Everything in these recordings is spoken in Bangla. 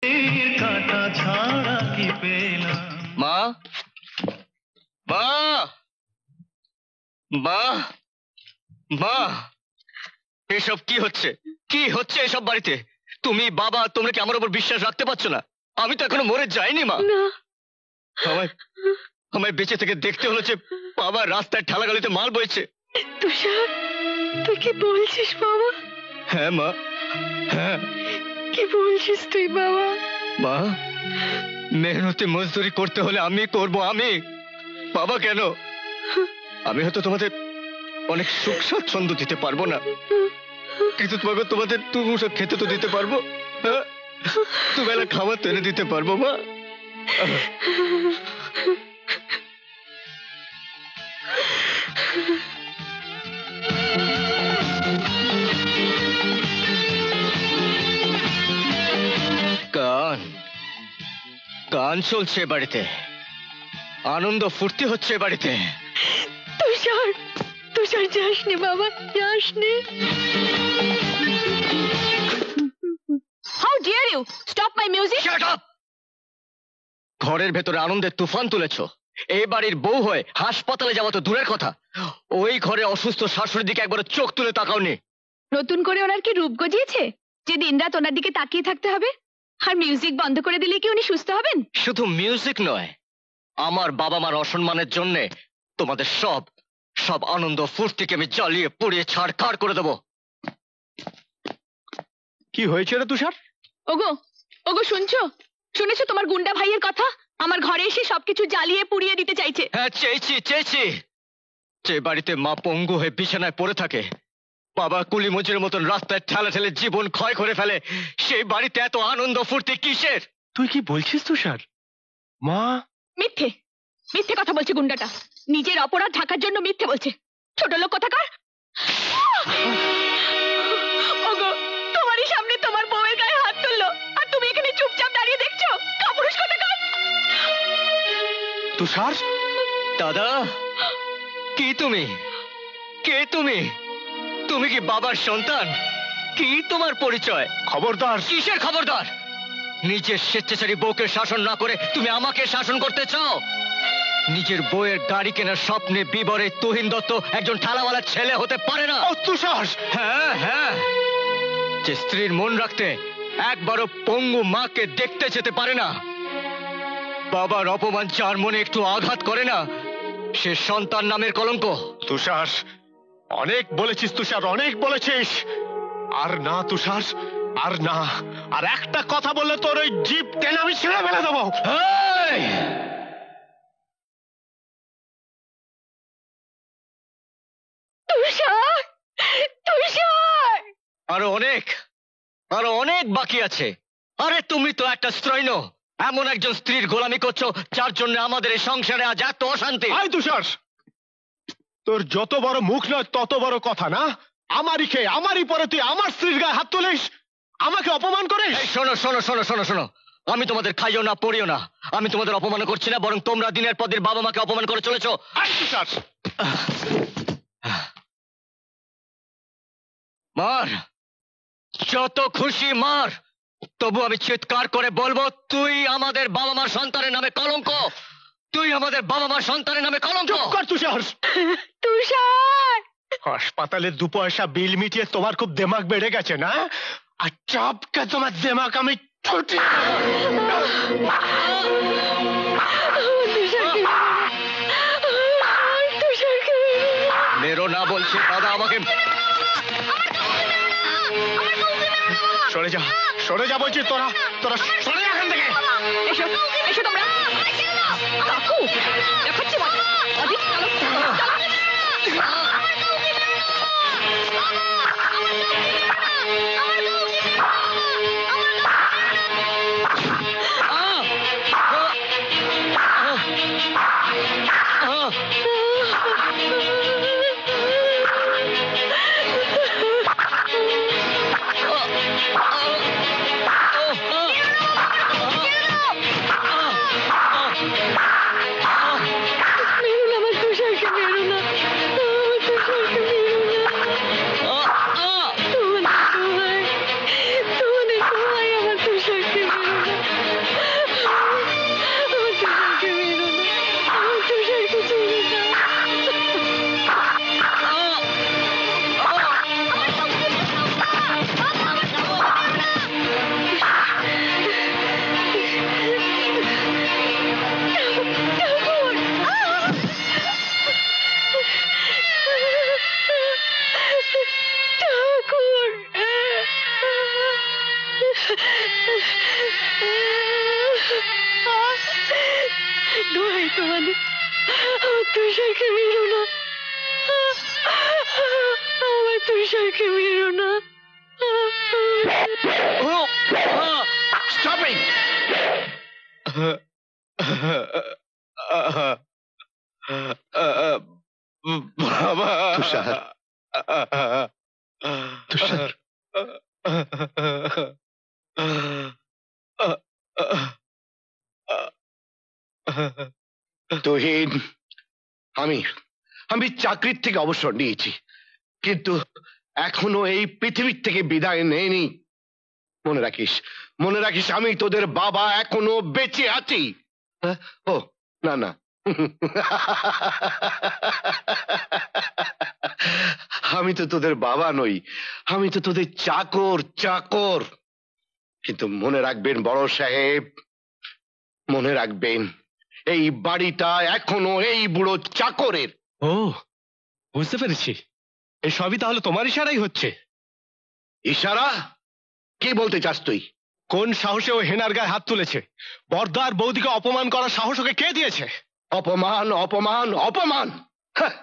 কাটা ছাড়া কি পেলাম। মা, মা, মা, মা, এসব কি হচ্ছে? কি হচ্ছে এসব বাড়িতে? তুমি বাবা, তোমরা কি আমার উপর বিশ্বাস রাখতে পারছো না? আমি তো এখনো মরে যাইনি মা। আমায় বেঁচে থেকে দেখতে হলো যে বাবা রাস্তায় ঠেলাগালিতে মাল বইছে। তুষার, তুই কি বলছিস বাবা? হ্যাঁ মা, হ্যাঁ। কি বলছিস তুই বাবা? মা, মেহনতি মজদুরি করতে হলে আমি করব, আমি। বাবা কেন? আমি হয়তো তোমাদের অনেক সুখ স্বাচ্ছন্দ্য দিতে পারবো না, কিন্তু তোমাদের দুমুঠো খেতে তো দিতে পারবো। দুবেলা খাবার তো এনে দিতে পারবো মা। গান গান চলছে বাড়িতে, আনন্দ ফুর্তি হচ্ছে বাড়িতে। তুষার, তুষার যাসনি বাবা, যাসনি। How dare you stop my music? Shut up! ঘরের ভেতরে আনন্দের তুফান তুলেছো। এই বাড়ির বউ হয়ে হাসপাতালে যাওয়া তো দূরের কথা, ওই ঘরে অসুস্থ শাশুড়ির দিকে একবার চোখ তুলে তাকাওনি। নতুন করে ওনার কি রূপ গজিয়েছে যে দিনরাত ওনার দিকে তাকিয়ে থাকতে হবে? আর মিউজিক বন্ধ করে দিলে কি উনি সুস্থ হবেন? শুধু মিউজিক নয়, আমার বাবা মার অসম্মানের জন্য তোমাদের সব সব আনন্দ ফুর্তিকে আমি জ্বালিয়ে পুড়িয়ে ছাড়খাড় করে দেবো। কি হয়েছে রে তুষার? ওগো, ওগো শুনছো? শুনেছো তোমার গুন্ডা ভাইয়ের কথা? আমার ঘরে এসে সবকিছু জ্বালিয়ে পুড়িয়ে দিতে চাইছে। হ্যাঁ, চেয়েছি। যে বাড়িতে মা পঙ্গু হয়ে বিছানায় পড়ে থাকে, বাবা কুলি মজুরের মতন রাস্তায় ঠেলে ঠেলে জীবন ক্ষয় করে ফেলে, সেই বাড়িতে এত আনন্দ ফুর্তি কিসের? তুই কি বলছিস তুষার? মা মিথ্যে, মিথ্যে কথা বলছে গুন্ডাটা। নিজের অপরাধ ঢাকার জন্য মিথ্যে বলছে। ছোট লোক কোথাকার। ওগো, তোমারই সামনে তোমার বউয়ের গায়ে হাত তুললো, আর তুমি এখানে চুপচাপ দাঁড়িয়ে দেখছো? কাপুরুষ কোথাকার। তুষার, দাদা, কি তুমি? কে তুমি? তুমি কি বাবার সন্তান? কি তোমার পরিচয়? খবরদার। কিসের খবরদার? নিজের স্বেচ্ছাচারী বউকে শাসন না করে তুমি আমাকে শাসন করতে চাও? নিজের বউয়ের গাড়ি কেনার স্বপ্নে বিবরে তুহিন দত্ত একজন ঠালাওয়ালা ছেলে হতে পারে না। তুষার, হ্যাঁ, যে স্ত্রীর মন রাখতে একবারও পঙ্গু মাকে দেখতে যেতে পারে না, বাবার অপমান যার মনে একটু আঘাত করে না, সে সন্তান নামের কলঙ্ক। তুষার, অনেক বলেছিস তুষার, অনেক বলেছিস। আর না তুষার, আর না। আর একটা কথা বললে তোর ওই জিভ টেনে আমি ছেড়ে ফেলে দেবো। তুষার, তুষার, আরো অনেক বাকি আছে। আরে তুমি তো একটা স্ত্রৈণ, এমন একজন স্ত্রীর গোলামি করছো যার জন্য আমাদের এই সংসারে আজ এত অশান্তি। আয় তুষার, তোর যত বড় মুখ নয় তত বড় কথা না? আমারই খেয়ে আমারই পরে তুই আমার স্ত্রীর গায়ে হাত তুলিস, আমাকে অপমান করিস। শোনো, আমি তোমাদের খাইও না পড়িও না। আমি তোমাদের অপমান করছি না, বরং তোমরা দিনের পর দিন বাবা মাকে অপমান করে চলেছো। মার, যত খুশি মার, তবু আমি চিৎকার করে বলবো, তুই আমাদের বাবা মার সন্তানের নামে কলঙ্ক। তুই আমাদের বাবা মার সন্তানের নামে কলঙ্ক। চুপ কর তুষার। তুষার। হাসপাতালে 2 পয়সা বিল মিটিয়ে তোমার খুব দেমাগ বেড়ে গেছে না? আর চাপকে তোমার দেমাগ আমি মেরো না বলছি দাদা, আমাকে সরে যা বলছি। তোরা সরে যা এখান থেকে। এসো তোমরা। কাকু, দেখাচ্ছি মজা। অধিক তোমাদের, আমার তুষারকে মেরো না, আমার তুষারকে মেরো না। Stop it! বাবা তুষার, তুষার, তুহিন, আমি আমি চাকরির থেকে অবসর নিয়েছি, কিন্তু এখনো এই পৃথিবীর থেকে বিদায় নেইনি। মনে রাখিস, মনে রাখিস, আমি তোদের বাবা এখনো বেঁচে আছি। হ্যাঁ? ও না না, আমি তো তোদের বাবা নই, আমি তো তোদের চাকর, চাকর। কিন্তু মনে রাখবেন বড় সাহেব, মনে রাখবেন, এই বাড়িটা এখনো এই বুড়ো চাকরের। ও, বুঝতে পেরেছি, এই সবই তাহলে তোমার ইশারাই হচ্ছে। ইশারা? কি বলতে চাস তুই? কোন সাহসে ও হেনার গায়ে হাত তুলেছে? বর্দার বৌদিকে অপমান করার সাহস ওকে কে দিয়েছে? অপমান, অপমান, অপমান! হাহ!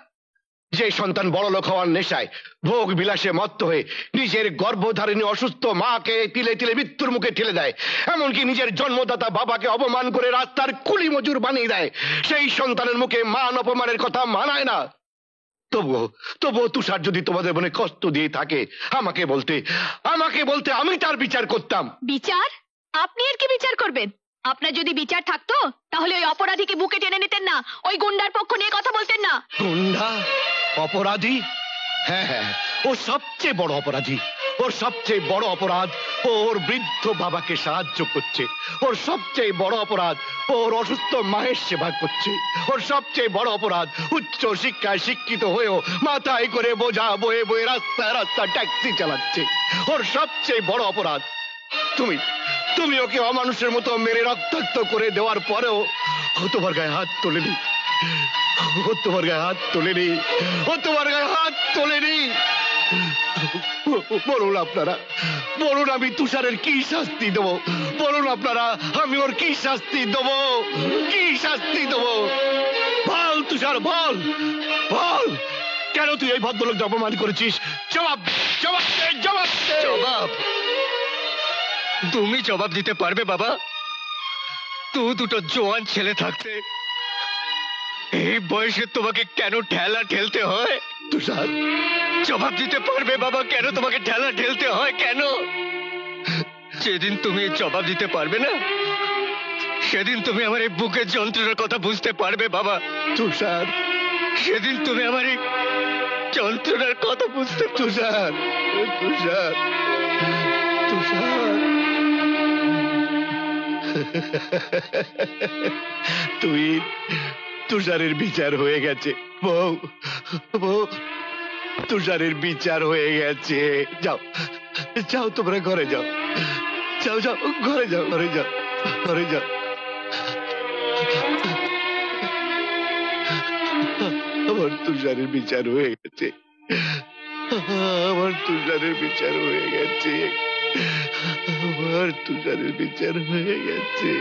যে সন্তান বড় লোক হওয়ার নেশায় ভোগ বিলাসে মত্ত হয়ে নিজের গর্ভধারিণী অসুস্থ মাকে তিলে তিলে মৃত্যুর মুখে ঠেলে দেয়, এমনকি নিজের জন্মদাতা বাবাকে অপমান করে রাস্তার কুলি মজুর বানিয়ে দেয়, সেই সন্তানের মুখে মান অপমানের কথা মানায় না। তবুও তবুও তুষার যদি তোমাদের মনে কষ্ট দিয়ে থাকে, আমাকে বলতে, আমাকে বলতে, আমি তার বিচার করতাম। বিচার? আপনি আর কি বিচার করবেন? আপনার যদি বিচার থাকতো তাহলে ওই অপরাধীকে বুকে টেনে নিতেন না, ওই গুন্ডার পক্ষ নিয়ে কথা বলতেন না। গুন্ডা? অপরাধী? হ্যাঁ হ্যাঁ, ও সবচেয়ে বড় অপরাধী। ওর সবচেয়ে বড় অপরাধ ও ওর বৃদ্ধ বাবাকে সাহায্য করছে। ওর সবচেয়ে বড় অপরাধ ওর অসুস্থ মায়ের সেবা করছে। ওর সবচেয়ে বড় অপরাধ উচ্চ শিক্ষায় শিক্ষিত হয়েও মাথায় করে বোঝা বয়ে বয়ে রাস্তায় রাস্তা ট্যাক্সি চালাচ্ছে। ওর সবচেয়ে বড় অপরাধ তুমি তুমি ওকে অমানুষের মতো মেরে রক্তাক্ত করে দেওয়ার পরেও ও তোমার গায়ে হাত তোলেনি। ও তোমার গায়ে হাত তোলেনি। ও তোমার গায়ে হাত তোলেনি। বলুন আপনারা, বলুন আমি তুষারের কি শাস্তি দেবো? বলুন আপনারা, আমি ওর কি শাস্তি দেবো? কি শাস্তি দেবো? বল তুষার, বল বল, কেন তুই এই ভদ্রলোক অপমান করেছিস? জবাব, জবাব দে, জবাব দে। জবাব? তুমি জবাব দিতে পারবে বাবা? দুটো জোয়ান ছেলে থাকতে এই বয়সে তোমাকে কেন ঠেলা ঠেলতে হয়? তুষার, জবাব দিতে পারবে বাবা, কেন তোমাকে ঠেলা ঠেলতে হয়? কেন? যেদিন তুমি জবাব দিতে পারবে না, সেদিন তুমি আমার এই বুকের যন্ত্রণার কথা বুঝতে পারবে বাবা। তুষার, সেদিন তুমি আমার এই যন্ত্রণার কথা বুঝতে তুষার, তুষার, তুষার। তুই, তুষারের বিচার হয়ে গেছে বউ, বউ, তুষারের বিচার হয়ে গেছে। যাও, যাও, তোমরা ঘরে যাও, যাও, যাও, ঘরে যাও, ঘরে যাও, ঘরে যাও। আমার তুষারের বিচার হয়ে গেছে, আমার তুষারের বিচার হয়ে গেছে, আমার তুষারের বিচার হয়ে গেছে।